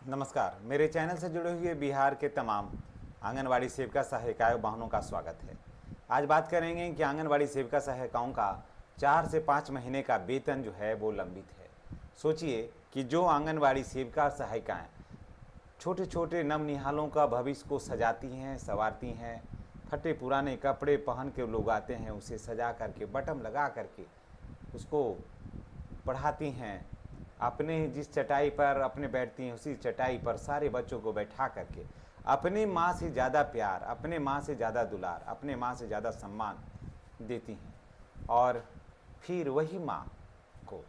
नमस्कार, मेरे चैनल से जुड़े हुए बिहार के तमाम आंगनवाड़ी सेविका सहायिकाओं बहनों का स्वागत है। आज बात करेंगे कि आंगनवाड़ी सेविका सहायिकाओं का 4 से 5 महीने का वेतन जो है वो लंबित है। सोचिए कि जो आंगनवाड़ी सेविका सहायिकाएँ छोटे छोटे नवनिहालों का भविष्य को सजाती हैं, संवारती हैं, फटे पुराने कपड़े पहन के लोग आते हैं, उसे सजा करके बटन लगा करके उसको पढ़ाती हैं। अपने जिस चटाई पर अपने बैठती हैं उसी चटाई पर सारे बच्चों को बैठा करके अपने माँ से ज़्यादा प्यार, अपने माँ से ज़्यादा दुलार, अपने माँ से ज़्यादा सम्मान देती हैं। और फिर वही माँ को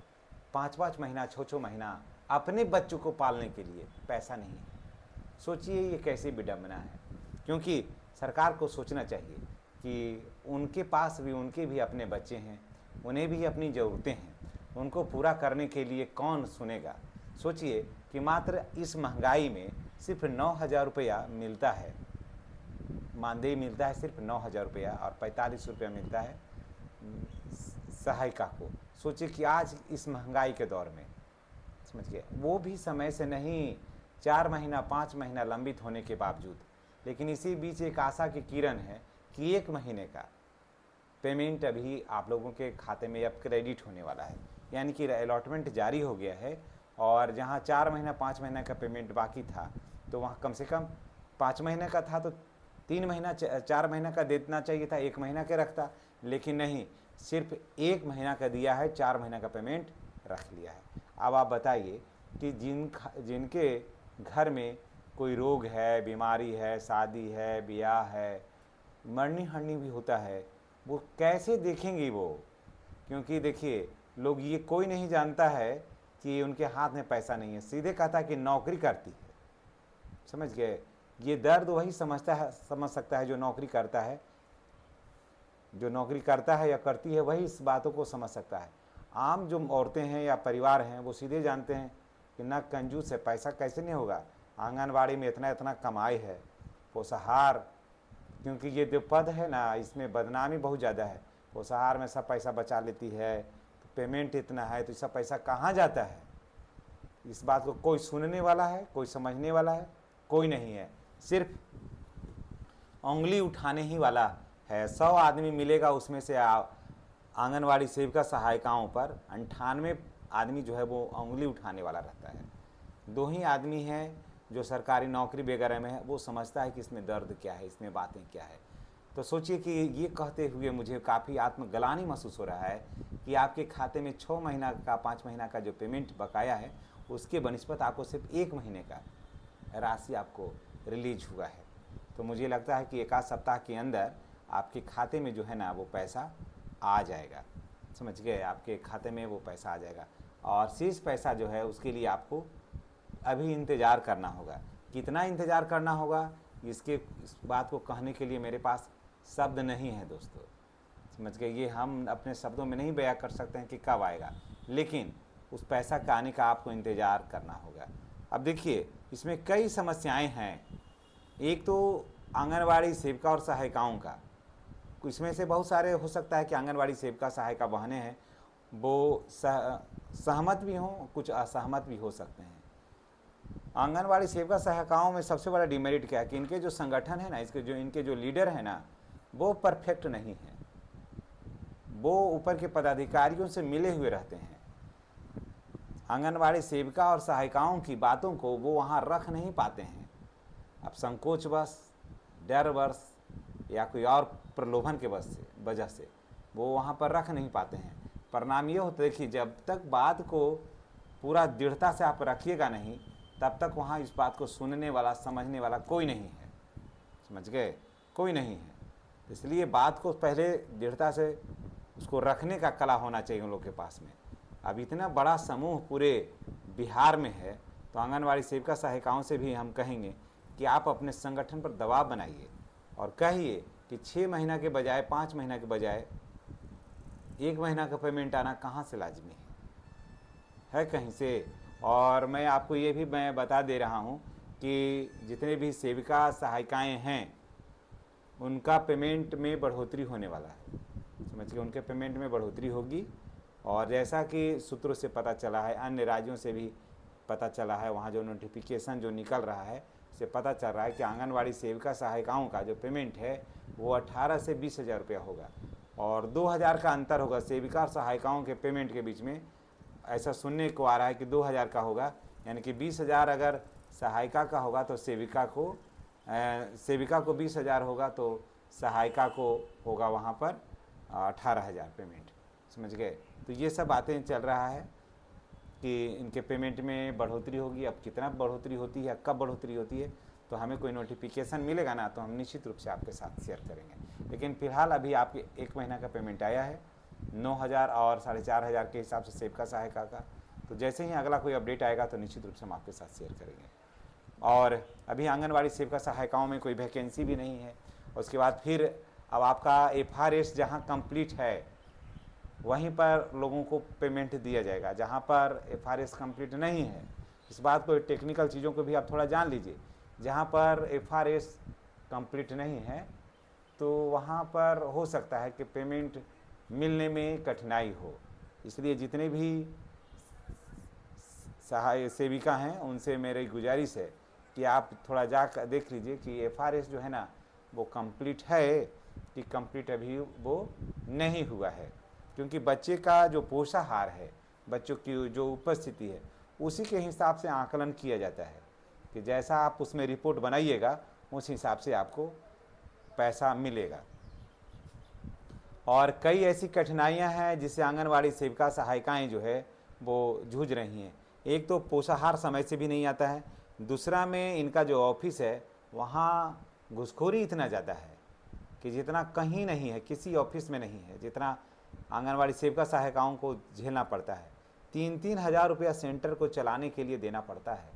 5-5 महीना 6-6 महीना अपने बच्चों को पालने के लिए पैसा नहीं है। सोचिए ये कैसी विडंबना है। क्योंकि सरकार को सोचना चाहिए कि उनके पास भी उनके भी अपने बच्चे हैं, उन्हें भी अपनी ज़रूरतें हैं, उनको पूरा करने के लिए कौन सुनेगा। सोचिए कि मात्र इस महंगाई में सिर्फ 9,000 रुपया मिलता है, मानदेय मिलता है सिर्फ 9,000 रुपया और 45 रुपया मिलता है सहायिका को। सोचिए कि आज इस महंगाई के दौर में, समझिए, वो भी समय से नहीं, 4 महीना 5 महीना लंबित होने के बावजूद। लेकिन इसी बीच एक आशा की किरण है कि 1 महीने का पेमेंट अभी आप लोगों के खाते में अब क्रेडिट होने वाला है, यानी कि अलॉटमेंट जारी हो गया है। और जहां 4 महीना 5 महीना का पेमेंट बाकी था, तो वहां कम से कम 5 महीने का था तो 3 महीना 4 महीना का देना चाहिए था, 1 महीना के रखता। लेकिन नहीं, सिर्फ 1 महीना का दिया है, 4 महीना का पेमेंट रख लिया है। अब आप बताइए कि जिनके घर में कोई रोग है, बीमारी है, शादी है, ब्याह है, मरनी हरनी भी होता है, वो कैसे देखेंगी वो। क्योंकि देखिए, लोग ये कोई नहीं जानता है कि उनके हाथ में पैसा नहीं है, सीधे कहता है कि नौकरी करती है। समझ गए, ये दर्द वही समझ सकता है जो नौकरी करता है। जो नौकरी करता है या करती है वही इस बातों को समझ सकता है। आम जो औरतें हैं या परिवार हैं वो सीधे जानते हैं कि ना कंजूस है, पैसा कैसे नहीं होगा, आंगनवाड़ी में इतना इतना कमाई है, पोषाहार, क्योंकि ये जो पद है ना इसमें बदनामी बहुत ज़्यादा है। पोषाहार में सब पैसा बचा लेती है, तो पेमेंट इतना है, तो सब पैसा कहाँ जाता है। इस बात को कोई सुनने वाला है, कोई समझने वाला है, कोई नहीं है। सिर्फ उंगली उठाने ही वाला है। 100 आदमी मिलेगा, उसमें से आंगनवाड़ी सेविका सहायिकाओं पर 98 आदमी जो है वो उंगली उठाने वाला रहता है। 2 ही आदमी हैं जो सरकारी नौकरी वगैरह में है, वो समझता है कि इसमें दर्द क्या है, इसमें बातें क्या है। तो सोचिए कि ये कहते हुए मुझे काफ़ी आत्मग्लानि महसूस हो रहा है कि आपके खाते में 6 महीना का 5 महीना का जो पेमेंट बकाया है, उसके बनिस्बत आपको सिर्फ 1 महीने का राशि आपको रिलीज हुआ है। तो मुझे लगता है कि 1 आध सप्ताह के अंदर आपके खाते में जो है ना वो पैसा आ जाएगा। समझ गए, आपके खाते में वो पैसा आ जाएगा। और शेष पैसा जो है उसके लिए आपको अभी इंतज़ार करना होगा। कितना इंतज़ार करना होगा, इस बात को कहने के लिए मेरे पास शब्द नहीं है दोस्तों। समझ गए, ये हम अपने शब्दों में नहीं बयां कर सकते हैं कि कब आएगा, लेकिन उस पैसा का आने का आपको इंतज़ार करना होगा। अब देखिए, इसमें कई समस्याएं हैं। एक तो आंगनवाड़ी सेविका और सहायिकाओं का, इसमें से बहुत सारे हो सकता है कि आंगनवाड़ी सेविका सहायिका बहनें हैं वो सहमत भी हों, कुछ असहमत भी हो सकते हैं। आंगनवाड़ी सेविका सहायिकाओं में सबसे बड़ा डिमेरिट क्या है कि इनके जो संगठन है ना, इनके जो लीडर हैं ना, वो परफेक्ट नहीं है। वो ऊपर के पदाधिकारियों से मिले हुए रहते हैं। आंगनवाड़ी सेविका और सहायिकाओं की बातों को वो वहाँ रख नहीं पाते हैं। अब संकोचवश, डरवश या कोई और प्रलोभन के वजह से वो वहाँ पर रख नहीं पाते हैं। परिणाम ये होता है कि जब तक बात को पूरा दृढ़ता से आप रखिएगा नहीं, तब तक वहाँ इस बात को सुनने वाला, समझने वाला कोई नहीं है। समझ गए, कोई नहीं है। इसलिए बात को पहले दृढ़ता से उसको रखने का कला होना चाहिए उन लोग के पास में। अब इतना बड़ा समूह पूरे बिहार में है, तो आंगनवाड़ी सेविका सहायिकाओं से भी हम कहेंगे कि आप अपने संगठन पर दबाव बनाइए और कहिए कि 6 महीना के बजाय, 5 महीना के बजाय 1 महीना का पेमेंट आना कहाँ से लाजमी है कहीं से। और मैं आपको ये भी मैं बता दे रहा हूँ कि जितने भी सेविका सहायिकाएँ हैं उनका पेमेंट में बढ़ोतरी होने वाला है। समझिए, उनके पेमेंट में बढ़ोतरी होगी। और जैसा कि सूत्रों से पता चला है, अन्य राज्यों से भी पता चला है, वहाँ जो नोटिफिकेशन जो निकल रहा है से पता चल रहा है कि आंगनवाड़ी सेविका सहायिकाओं का जो पेमेंट है वो 18 से 20,000 रुपया होगा और 2,000 का अंतर होगा सेविका और सहायिकाओं के पेमेंट के बीच में। ऐसा सुनने को आ रहा है कि 2,000 का होगा, यानी कि 20,000 अगर सहायिका का होगा तो सेविका को 20,000 होगा तो सहायिका को होगा वहाँ पर 18,000 पेमेंट। समझ गए? तो ये सब बातें चल रहा है कि इनके पेमेंट में बढ़ोतरी होगी। अब कितना बढ़ोतरी होती है, कब बढ़ोतरी होती है, तो हमें कोई नोटिफिकेशन मिलेगा ना तो हम निश्चित रूप से आपके साथ शेयर करेंगे। लेकिन फ़िलहाल अभी आपके 1 महीना का पेमेंट आया है 9,000 और 4,500 के हिसाब से सेविका सहायिका का। तो जैसे ही अगला कोई अपडेट आएगा तो निश्चित रूप से हम आपके साथ शेयर करेंगे। और अभी आंगनवाड़ी सेविका सहायिकाओं में कोई वैकेंसी भी नहीं है। उसके बाद फिर अब आपका FRS जहाँ कंप्लीट है वहीं पर लोगों को पेमेंट दिया जाएगा, जहाँ पर FRS कंप्लीट नहीं है। इस बात को, टेक्निकल चीज़ों को भी आप थोड़ा जान लीजिए। जहाँ पर FRS कंप्लीट नहीं है तो वहाँ पर हो सकता है कि पेमेंट मिलने में कठिनाई हो। इसलिए जितने भी सहायक सेविका हैं उनसे मेरी गुजारिश है कि आप थोड़ा जा कर देख लीजिए कि FRS जो है ना वो कंप्लीट है कि कंप्लीट अभी वो नहीं हुआ है। क्योंकि बच्चे का जो पोषाहार है, बच्चों की जो उपस्थिति है, उसी के हिसाब से आकलन किया जाता है कि जैसा आप उसमें रिपोर्ट बनाइएगा उस हिसाब से आपको पैसा मिलेगा। और कई ऐसी कठिनाइयां हैं जिससे आंगनवाड़ी सेविका सहायिकाएं जो है वो जूझ रही हैं। एक तो पोषाहार समय से भी नहीं आता है, दूसरा में इनका जो ऑफिस है वहाँ घूसखोरी इतना ज़्यादा है कि जितना कहीं नहीं है, किसी ऑफिस में नहीं है जितना आंगनवाड़ी सेविका सहायिकाओं को झेलना पड़ता है। 3-3 हज़ार रुपया सेंटर को चलाने के लिए देना पड़ता है।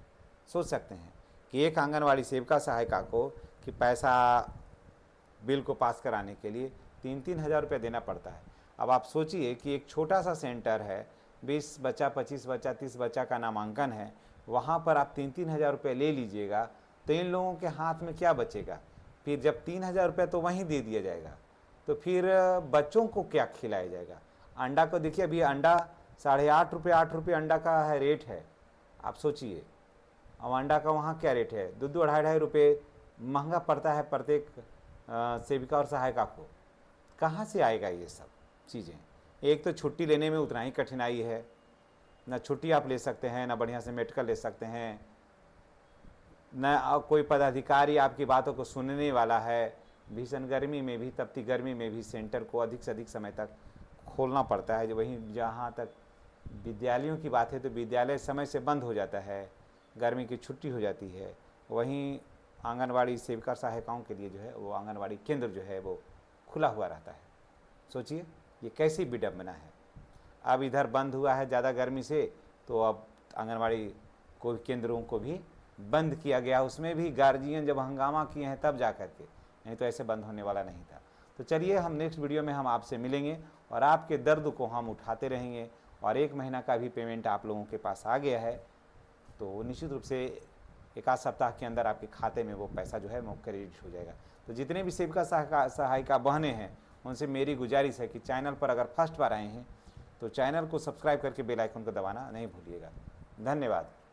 सोच सकते हैं कि एक आंगनवाड़ी सेविका सहायिका को कि पैसा बिल को पास कराने के लिए 3-3 हज़ार रुपया देना पड़ता है। अब आप सोचिए कि एक छोटा सा सेंटर है, 20 बच्चा, 25 बच्चा, 30 बच्चा का नामांकन है, वहाँ पर आप 3-3 हज़ार रुपये ले लीजिएगा तो इन लोगों के हाथ में क्या बचेगा? फिर जब 3,000 रुपये तो वहीं दे दिया जाएगा तो फिर बच्चों को क्या खिलाया जाएगा? अंडा को देखिए, अभी अंडा 8.5 रुपये, 8 रुपये अंडा का है रेट है। आप सोचिए अब अंडा का वहाँ क्या रेट है? 2-2, 2.5 रुपये महंगा पड़ता है प्रत्येक सेविका और सहायिका को। कहाँ से आएगा ये सब चीज़ें? एक तो छुट्टी लेने में उतना ही कठिनाई है, ना छुट्टी आप ले सकते हैं, ना बढ़िया से मेडिकल ले सकते हैं, न कोई पदाधिकारी आपकी बातों को सुनने वाला है। भीषण गर्मी में भी, तपती गर्मी में भी सेंटर को अधिक से अधिक समय तक खोलना पड़ता है। जो वहीं जहाँ तक विद्यालयों की बात है तो विद्यालय समय से बंद हो जाता है, गर्मी की छुट्टी हो जाती है। वहीं आंगनवाड़ी सेविका सहायिकाओं के लिए जो है वो आंगनवाड़ी केंद्र जो है वो खुला हुआ रहता है। सोचिए ये कैसी विडम्बना है। अब इधर बंद हुआ है ज़्यादा गर्मी से तो अब आंगनवाड़ी को केंद्रों को भी बंद किया गया। उसमें भी गार्जियन जब हंगामा किए हैं तब जा कर के, नहीं तो ऐसे बंद होने वाला नहीं था। तो चलिए हम नेक्स्ट वीडियो में हम आपसे मिलेंगे और आपके दर्द को हम उठाते रहेंगे। और 1 महीना का भी पेमेंट आप लोगों के पास आ गया है तो निश्चित रूप से 1 आध सप्ताह के अंदर आपके खाते में वो पैसा जो है वो क्रेडिट हो जाएगा। तो जितने भी सेविका सहायिका बहनें हैं उनसे मेरी गुजारिश है कि चैनल पर अगर फर्स्ट बार आए हैं तो चैनल को सब्सक्राइब करके बेल आइकन को दबाना नहीं भूलिएगा। धन्यवाद।